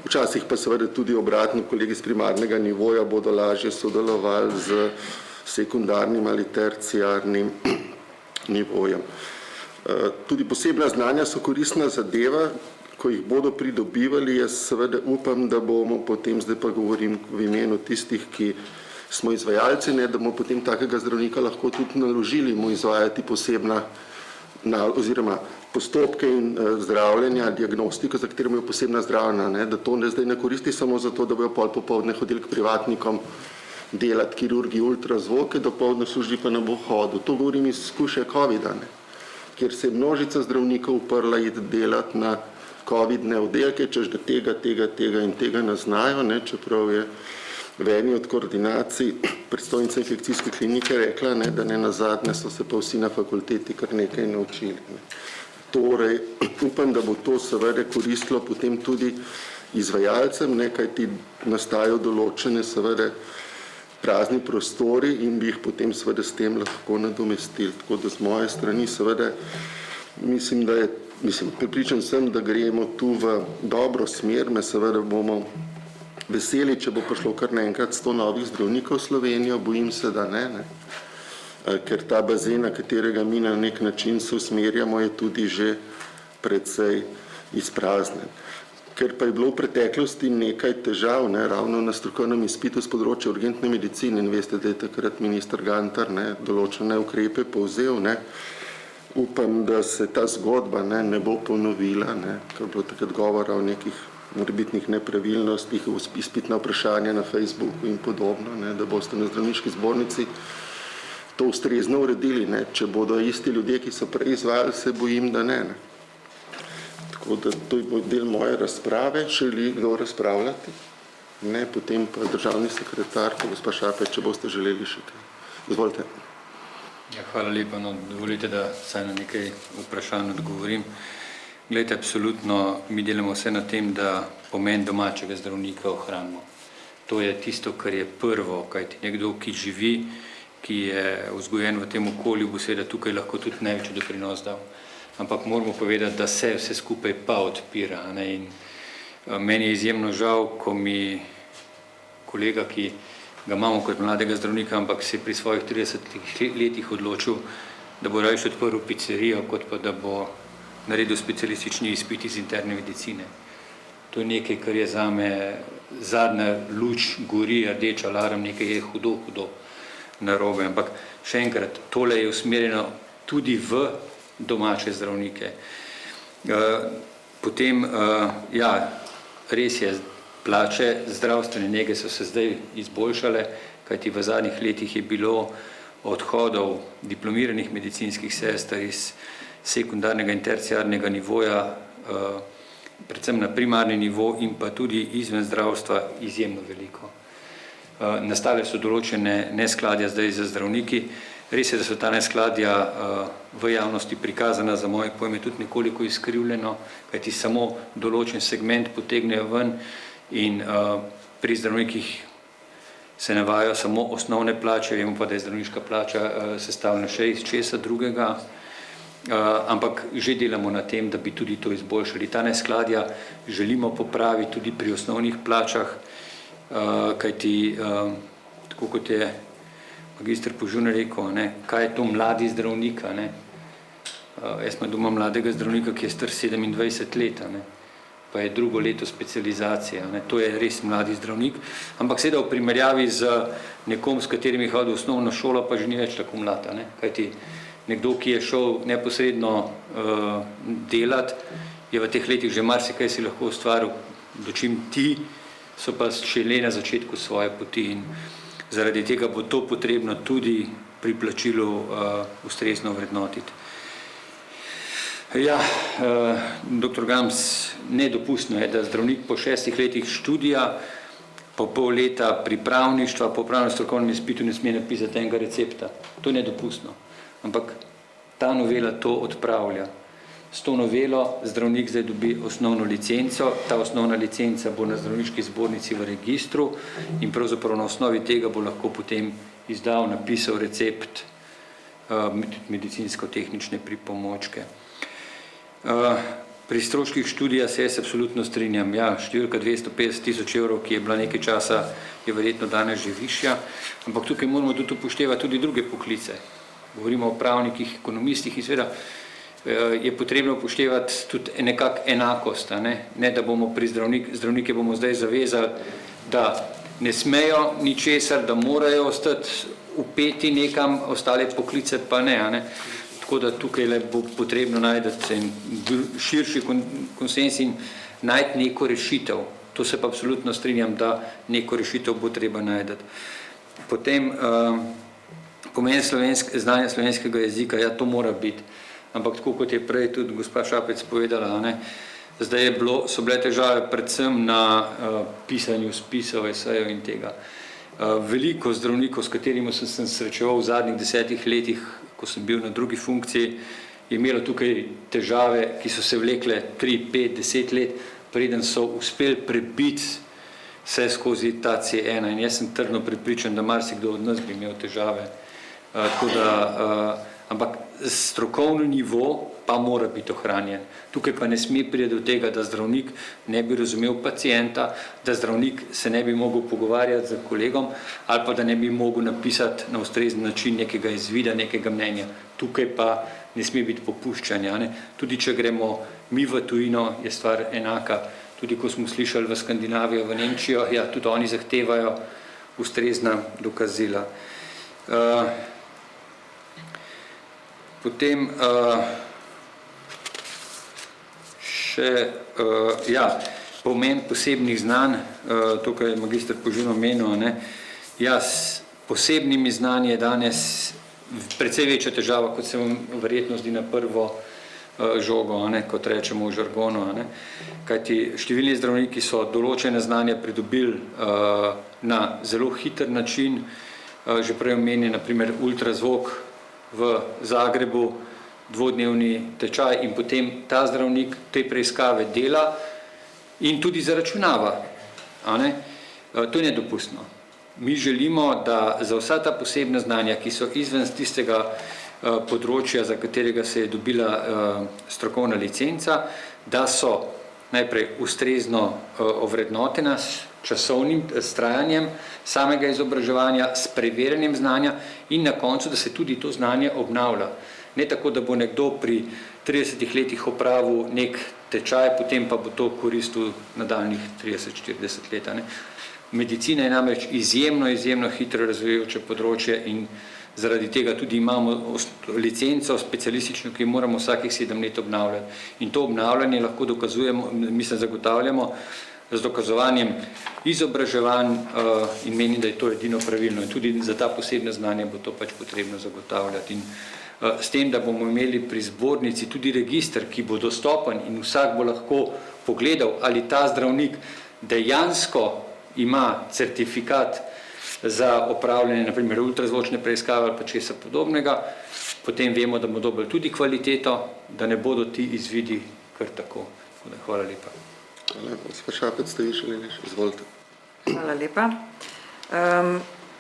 A: Včasih pa seveda tudi obratno, kolegi z primarnega nivoja bodo lažje sodelovali z sekundarnim ali terciarnim nivojem. Tudi posebna znanja so koristna zadeva, ko jih bodo pridobivali, jaz seveda upam, da bomo potem, zdaj pa govorim v imenu tistih, ki smo izvajalci, da bomo potem takega zdravnika lahko tudi naložili mu izvajati posebna oziroma postopke in zdravljenja, diagnostiko, za katerem je posebna zdravljena, da to zdaj ne koristi samo zato, da bojo pol popoldne hodili k privatnikom delati kirurgi ultrazvoke, dopoldne službi pa ne bo hodil. To govorim iz izkušnje COVID-a, kjer se je množica zdravnikov uprla iti delati na COVID-ne oddelke, češ da tega in tega ne znajo, čeprav je v eni od koordinacij predstojnica infekcijske klinike rekla, da ne nazadnje so se pa vsi na fakulteti kar nekaj naučili. Torej, upam, da bo to seveda koristilo potem tudi izvajalcem, kajti nastajajo določene seveda prazni prostori in bi jih potem seveda s tem lahko nadomestili. Tako da z moje strani seveda pripričan sem, da gremo tu v dobro smer, me seveda bomo veseli, če bo prišlo kar naenkrat 100 novih zdravnikov v Slovenijo, bojim se, da ne, ker ta bazen, na katerega mi na nek način se usmerjamo, je tudi že precej izpraznjen. Ker pa je bilo v preteklosti nekaj težav, ravno na strokovnem izpitu z področja urgentne medicine, in veste, da je takrat minister Gantar določene ukrepe povzel, upam, da se ta zgodba ne bo ponovila, ker je bilo takrat govora o nekih morebitnih nepravilnostih, izpitna vprašanja na Facebooku in podobno, da boste na zdravniški zbornici to ustrezno uredili. Če bodo isti ljudje, ki so prej izvajali, se bojim, da ne. Tako da to je del moje razprave. Želi kdo razpravljati? Ne, potem pa državni sekretar, gospa Šapec, če boste želeli še kaj. Izvolite.
B: Hvala lepa. Dovolite, da saj na nekaj vprašanj odgovorim. Glejte, absolutno mi delamo vse na tem, da pomen domačega zdravnika ohranimo. To je tisto, kar je prvo, kajti nekdo, ki živi, ki je vzgojen v tem okolju, bo seveda tukaj lahko tudi največji doprinos dal. Ampak moramo povedati, da se vse skupaj pa odpira. In meni je izjemno žal, ko mi kolega, ki ga imamo kot mladega zdravnika, ampak se je pri svojih 30 letih odločil, da bo raje odprl pizzerijo, kot pa da bo naredil specialistični izpit iz interne medicine. To je nekaj, kar je zame zadnja luč, gori, rdeč alarm, nekaj je hudo narobe. Ampak še enkrat, tole je usmerjeno tudi v domače zdravnike. Potem, res je, plače zdravstvene nege so se zdaj izboljšale, kajti v zadnjih letih je bilo odhodov diplomiranih medicinskih sester iz sekundarnega in terciarnega nivoja, predvsem na primarni nivo in pa tudi izven zdravstva izjemno veliko. Nastale so določene neskladja zdaj za zdravniki. Res je, da so ta neskladja v javnosti prikazana, za moje pojme tudi nekoliko izkrivljeno, kajti samo določen segment potegnejo ven in pri zdravnikih se navajajo samo osnovne plače, vemo pa, da je zdravniška plača sestavljena še iz česa drugega, ampak že delamo na tem, da bi tudi to izboljšali. Ta neskladja želimo popraviti tudi pri osnovnih plačah, kajti tako kot je magister Požun rekel, kaj je to mladi zdravnik, jaz imam doma mladega zdravnika, ki je star 27 let, pa je drugo leto specializacije, to je res mladi zdravnik, ampak seveda v primerjavi z nekom, s katerim je hodil v osnovno šolo, pa že ni več tako mlad, kajti nekdo, ki je šel neposredno delati, je v teh letih že marsikaj si lahko ustvaril, dočim ti so pa šele na začetku svoje poti in zaradi tega bo to potrebno tudi pri plačilu ustrezno vrednotiti. Ja, dr. Gams, nedopustno je, da zdravnik po 6 letih študija, po pol leta pripravništva, po pravnem strokovnem izpitu ne sme napisati enega recepta. To je nedopustno. Ampak ta novela to odpravlja. S to novelo zdravnik zdaj dobi osnovno licenco, ta osnovna licenca bo na zdravniški zbornici v registru in pravzaprav na osnovi tega bo lahko potem izdal, napisal recept medicinsko-tehnične pripomočke. Pri stroških študija se jaz absolutno strinjam. Ja, številka 250 000 evrov, ki je bila nekaj časa, je verjetno danes že višja, ampak tukaj moramo tudi upoštevati tudi druge poklice. Govorimo o pravnikih, ekonomistih in seveda je potrebno upoštevati tudi nekako enakost, ne da bomo pri zdravnike bomo zdaj zavezali, da ne smejo ničesar, da morajo ostati vpeti nekam, ostale poklice pa ne. Tako da tukaj bo potrebno najti en širši konsens in najti neko rešitev. To se pa absolutno strinjam, da neko rešitev bo treba najti. Potem pomen znanja slovenskega jezika, ja, to mora biti. Ampak tako kot je prej tudi gospa Šapec povedala, zdaj so bile težave predvsem na pisanju spisov, esejev in tega. Veliko zdravnikov, s katerimi sem se srečeval v zadnjih 10 letih, ko sem bil na drugi funkciji, je imelo tukaj težave, ki so se vlekle 3, 5, 10 let, preden so uspeli prebiti vse skozi ta C1 in jaz sem trdno prepričan, da marsikdo od nas bi imel težave. Ampak strokovni nivo pa mora biti ohranjen. Tukaj pa ne sme priti do tega, da zdravnik ne bi razumel pacienta, da zdravnik se ne bi mogel pogovarjati z kolegom ali pa da ne bi mogel napisati na ustrezen način nekega izvida, nekega mnenja. Tukaj pa ne sme biti popuščanja. Tudi če gremo mi v tujino, je stvar enaka. Tudi ko smo slišali v Skandinavijo, v Nemčijo, ja, tudi oni zahtevajo ustrezna dokazila. Potem še pomen posebnih znanj, tukaj je magister Požin omenil, ja, s posebnimi znanji je danes precej večja težava, kot se vam verjetno zdi na prvo žogo, kot rečemo v žargonu. Kajti številni zdravniki so določene znanja pridobili na zelo hiter način, že prej omenjen, na primer ultrazvok v Zagrebu, dvodnevni tečaj in potem ta zdravnik te preiskave dela in tudi zaračunava. To je nedopustno. Mi želimo, da za vsa ta posebna znanja, ki so izven tistega področja, za katerega se je dobila strokovna licenca, da so najprej ustrezno ovrednotena s časovnim trajanjem samega izobraževanja, s preverjanjem znanja in na koncu, da se tudi to znanje obnavlja. Ne tako, da bo nekdo pri 30 letih opravil nek tečaj, potem pa bo to koristil nadaljnjih 30-40 let. Medicina je namreč izjemno hitro razvijajoče področje in zaradi tega tudi imamo licenco specialistično, ki moramo vsakih 7 let obnavljati. In to obnavljanje lahko dokazujemo, zagotavljamo z dokazovanjem izobraževanj in menim, da je to edino pravilno. In tudi za ta posebna znanja bo to pač potrebno zagotavljati. In s tem, da bomo imeli pri zbornici tudi register, ki bo dostopen in vsak bo lahko pogledal, ali ta zdravnik dejansko ima certifikat za opravljanje, na primer, ultrazvočne preiskave ali pa česa podobnega, potem vemo, da bomo dobili tudi kvaliteto, da ne bodo ti izvidi kar tako. Hvala lepa.
A: Hvala, gospod Šapec, ste vi želeli? Izvolite.
C: Hvala lepa.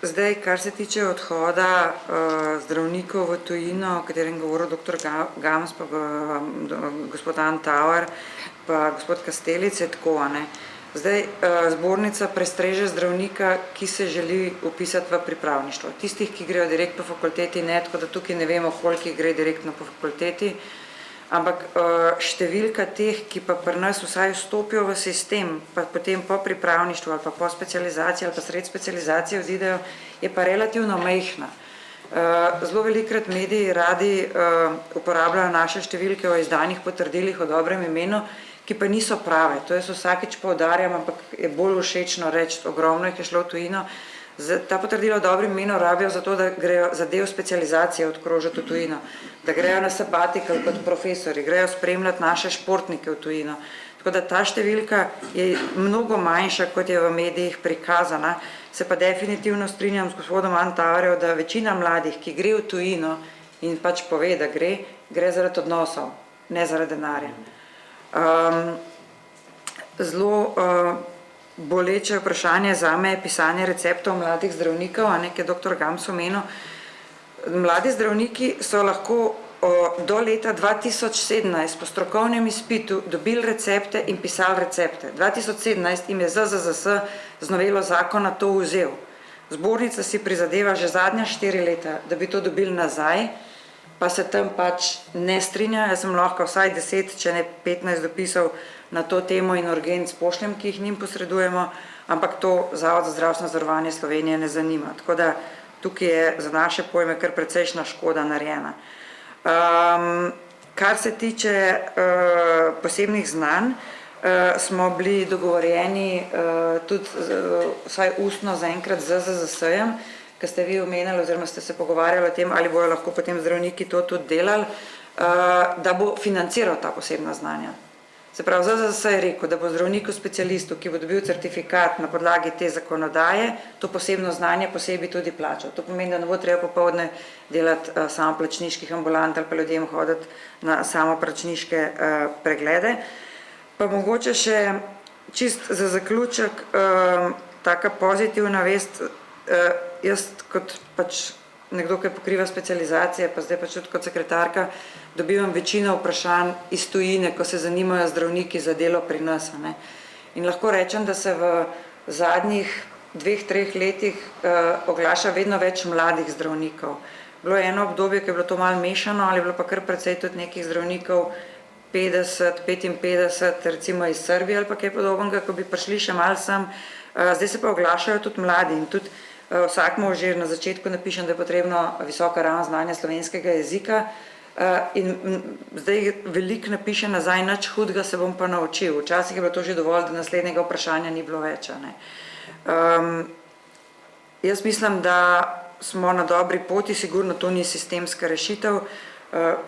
C: Zdaj, kar se tiče odhoda zdravnikov v tujino, o katerem govoril dr. Gams, pa gospod Antauer, pa gospod Kastelic, je tako, Zdaj, zbornica prestreže zdravnika, ki se želi upisati v pripravništvo. Tistih, ki grejo direkt po fakulteti, ne, tako da tukaj ne vemo, koliko gre direktno po fakulteti, ampak številka teh, ki pa pri nas vsaj vstopijo v sistem, pa potem po pripravništvu ali pa po specializaciji ali pa sred specializacije odidejo, je pa relativno majhna. Zelo velikrat mediji radi uporabljajo naše številke o izdanih potrdilih o dobrem imenu, ki pa niso prave. To jaz vsakič poudarjam, ampak je bolj všečno reči, ogromno jih je šlo v tujino. Ta potrdila v dobrem imenu rabijo zato, da grejo za del specializacije odkrožiti v tujino, da grejo na sabbatical kot profesori, grejo spremljati naše športnike v tujino. Tako da ta številka je mnogo manjša, kot je v medijih prikazana. Se pa definitivno strinjam z gospodom Antavarjem, da večina mladih, ki gre v tujino in pač pove, da gre zaradi odnosov, ne zaradi denarja. Zelo boleče vprašanje zame je pisanje receptov mladih zdravnikov, ki je dr. Gams omenil. Mladi zdravniki so lahko do leta 2017 po strokovnem izpitu dobili recepte in pisali recepte. 2017 jim je ZZZS z novelo zakona to vzel. Zbornica si prizadeva že zadnja 4 leta, da bi to dobili nazaj, pa se tam pač ne strinja. Jaz sem lahko vsaj 10, če ne 15 dopisov na to temo in urgenc pošljem, ki jih njim posredujemo, ampak to Zavod za zdravstveno zavarovanje Slovenije ne zanima. Tako da tukaj je za naše pojme kar precejšna škoda narejena. Kar se tiče posebnih znanj, smo bili dogovorjeni tudi vsaj ustno zaenkrat z ZZZS-jem, ki ste vi omenjali oziroma ste se pogovarjali o tem, ali bojo lahko potem zdravniki to tudi delali, da bo financiral ta posebna znanja. Se pravi, ZZZS je rekel, da bo zdravniku specialistu, ki bo dobil certifikat na podlagi te zakonodaje, to posebno znanje posebej tudi plačal. To pomeni, da ne bo treba popoldne delati samoplačniških ambulant ali pa ljudem hoditi na samoplačniške preglede. Pa mogoče še čist za zaključek taka pozitivna vest. Jaz kot pač nekdo, ki pokriva specializacije, pa zdaj pač tudi kot sekretarka, dobivam večino vprašanj iz tujine, ko se zanimajo zdravniki za delo pri nas. In lahko rečem, da se v zadnjih 2-3 letih oglaša vedno več mladih zdravnikov. Bilo je eno obdobje, ki je bilo to malo mešano, ali je bilo pa kar precej tudi nekih zdravnikov 50, 55, recimo iz Srbije ali pa kaj podobnega, ko bi prišli še malo sem. Zdaj se pa oglašajo tudi mladi in tudi vsakmu že na začetku napišem, da je potrebno visoka raven znanja slovenskega jezika in zdaj veliko napiše nazaj, nič hudega se bom pa naučil. Včasih je bilo to že dovolj, da naslednjega vprašanja ni bilo več. Jaz mislim, da smo na dobri poti, sigurno to ni sistemska rešitev.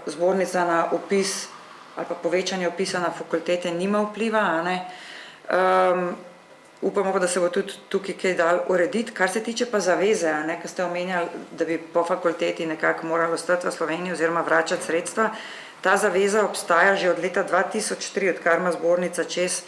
C: Zbornica na upis ali pa povečanje upisa na fakultete nima vpliva. Upamo pa, da se bo tudi tukaj kaj dal urediti. Kar se tiče pa zaveze, ki ste omenjali, da bi po fakulteti nekako moralo ostati v Sloveniji oziroma vračati sredstva, ta zaveza obstaja že od leta 2003, odkar ima zbornica čez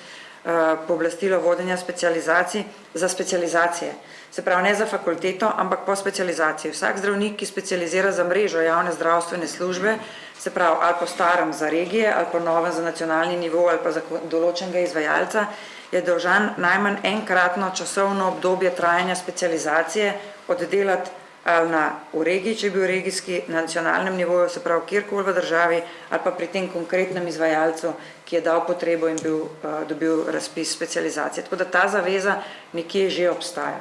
C: pooblastilo vodenja specializacij za specializacije. Se pravi, ne za fakulteto, ampak po specializaciji. Vsak zdravnik, ki specializira za mrežo javne zdravstvene službe, se pravi, ali po starem za regije, ali po novem za nacionalni nivo, ali pa za določenega izvajalca, je dolžan najmanj enkratno časovno obdobje trajanja specializacije oddelati ali v regiji, če je bil regijski, na nacionalnem nivoju, se pravi kjerkoli v državi, ali pa pri tem konkretnem izvajalcu, ki je dal potrebo in dobil razpis specializacije. Tako da ta zaveza nekje že obstaja.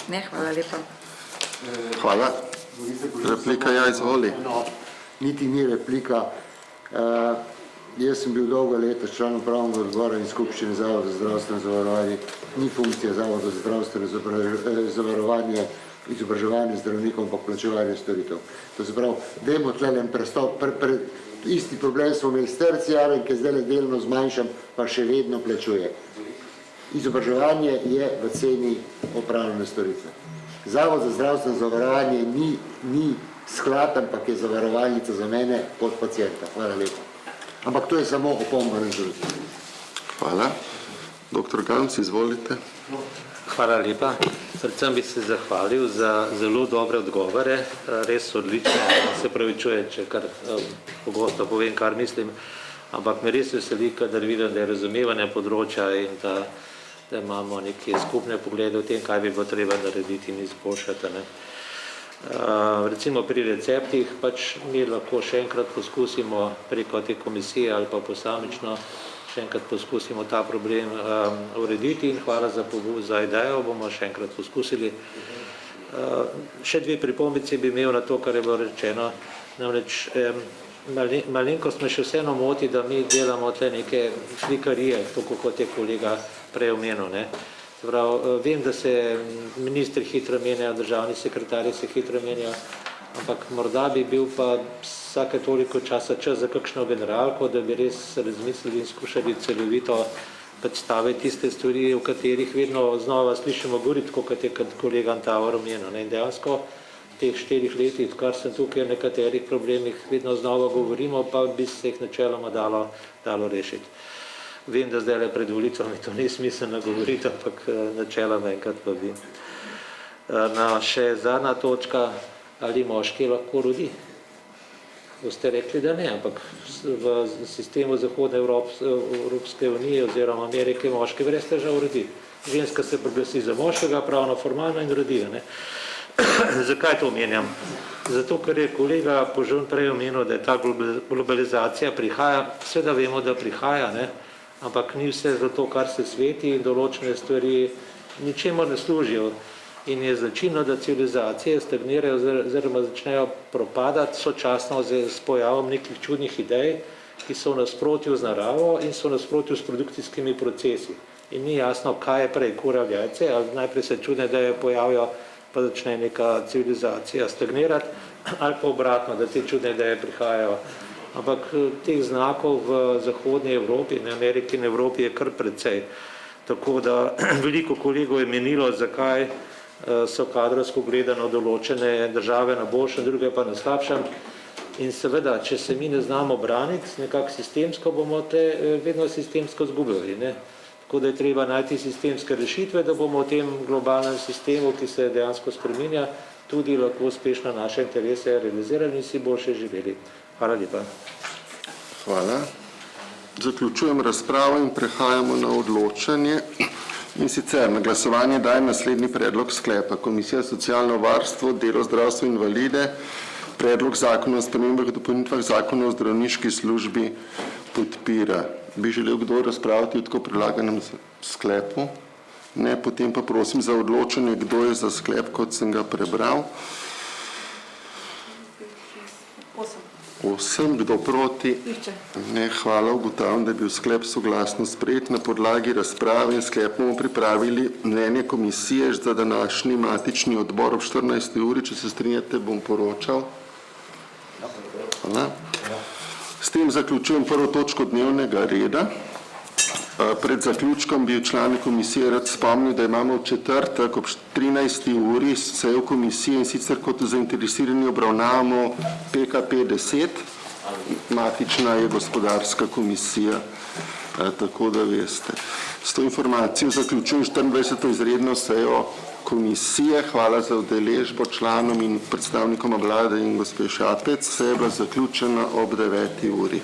C: Ne, hvala lepa.
A: Hvala. Replika, ja, izvoli.
F: Niti ni replika. Jaz sem bil dolgo leta član upravnega odbora in skupščine Zavoda za zdravstveno zavarovanje. Ni funkcija Zavoda za zdravstveno zavarovanje izobraževanje zdravnikov, ampak plačevanje storitev. To se pravi, dajmo tle en prestop. Isti problem smo imeli s terciarjem, ki zdaj delno zmanjšam, pa še vedno plačuje. Izobraževanje je v ceni opravljene storitve. Zavod za zdravstveno zavarovanje ni sklad, ampak je zavarovalnica za mene pod pacienta. Hvala lepa. Ampak to je samo opomba na zdravstvo.
A: Hvala. Dr. Gams, izvolite.
D: Hvala lepa. Predvsem bi se zahvalil za zelo dobre odgovore, res odlično. Se pravičuje, če kar pogosto povem, kar mislim, ampak me res veseli, kadar vidim, da je razumevanje področja in da imamo neke skupne poglede o tem, kaj bi bilo treba narediti in izboljšati. Recimo pri receptih pač mi lahko še enkrat poskusimo preko te komisije ali pa posamično še enkrat poskusimo ta problem urediti in hvala za idejo, bomo še enkrat poskusili. Še dve pripombici bi imel na to, kar je bilo rečeno, namreč Malenkost me še vseeno moti, da mi delamo tle neke flikarije, tako kot je kolega prej omenil. Ne. Vem, da se ministri hitro menjajo, državni sekretarji se hitro menjajo, ampak morda bi bil pa vsake toliko časa čas za kakšno generalko, da bi res razmislili in skušali celovito predstaviti tiste stvari, v katerih vedno znova slišimo govoriti, kot je kolega Antavor omenil. In dejansko v teh 4 letih, odkar sem tukaj, o nekaterih problemih vedno znova govorimo, pa bi se jih načeloma dalo rešiti. Vem, da zdaj pred volitvami to ni smiselno govoriti, ampak načeloma enkrat pa bi. Še zadnja točka, ali moški lahko rodi? Boste rekli, da ne, ampak v sistemu Zahodne Evropske unije oziroma Amerike moški brez težav rodi. Ženska se proglasi za moškega, pravno formalno in rodi. Zakaj to omenjam? Zato, ker je kolega Požun prej omenil, da je ta globalizacija prihaja, seveda vemo, da prihaja, ne? Ampak ni vse za to, kar se sveti in določene stvari ničemur ne služijo. In je značilno, da civilizacije stagnirajo oziroma začnejo propadati sočasno s pojavom nekih čudnih idej, ki so v nasprotju z naravo in so v nasprotju s produkcijskimi procesi. In ni jasno, kaj je prej, kura ali jajce, ali najprej se čudne ideje pojavijo, pa začne neka civilizacija stagnirati, ali pa obratno, da te čudne ideje prihajajo. Ampak teh znakov v Zahodni Evropi, in Ameriki in Evropi je kar precej. Tako da veliko kolegov je menilo, zakaj so kadrovsko gledano določene države na boljšem, druge pa na slabšem. In seveda, če se mi ne znamo braniti, nekako sistemsko bomo te vedno sistemsko zgubljali. Tako da je treba najti sistemske rešitve, da bomo v tem globalnem sistemu, ki se dejansko spreminja, tudi lahko uspešno naše interese realizirali in si boljše živeli. Hvala lepa.
A: Hvala. Zaključujem razpravo in prehajamo na odločanje. In sicer na glasovanje dajem naslednji predlog sklepa. Komisija za socialno varstvo, delo, zdravstvo in invalide predlog zakona o spremembah in dopolnitvah zakona o zdravniški službi podpira. Bi želel kdo razpravljati o tako predlaganem sklepu? Ne, potem pa prosim za odločanje, kdo je za sklep, kot sem ga prebral. 8, kdo proti? Ne, hvala, ugotavljam, da je bil sklep soglasno sprejet. Na podlagi razprave in sklep bomo pripravili mnenje komisije za današnji matični odbor ob 14. uri. Če se strinjate, bom poročal. Hvala. S tem zaključujem prvo točko dnevnega reda. Pred zaključkom bi člani komisije rad spomnil, da imamo v četrtek ob 13. uri sejo komisije in sicer kot zainteresirani obravnavamo PKP 10, matična je gospodarska komisija, tako da veste. S to informacijo zaključujem 24. izredno sejo komisije. Hvala za udeležbo članom in predstavnikom vlade in gospe Šapec. Seja je bila zaključena ob 9. uri.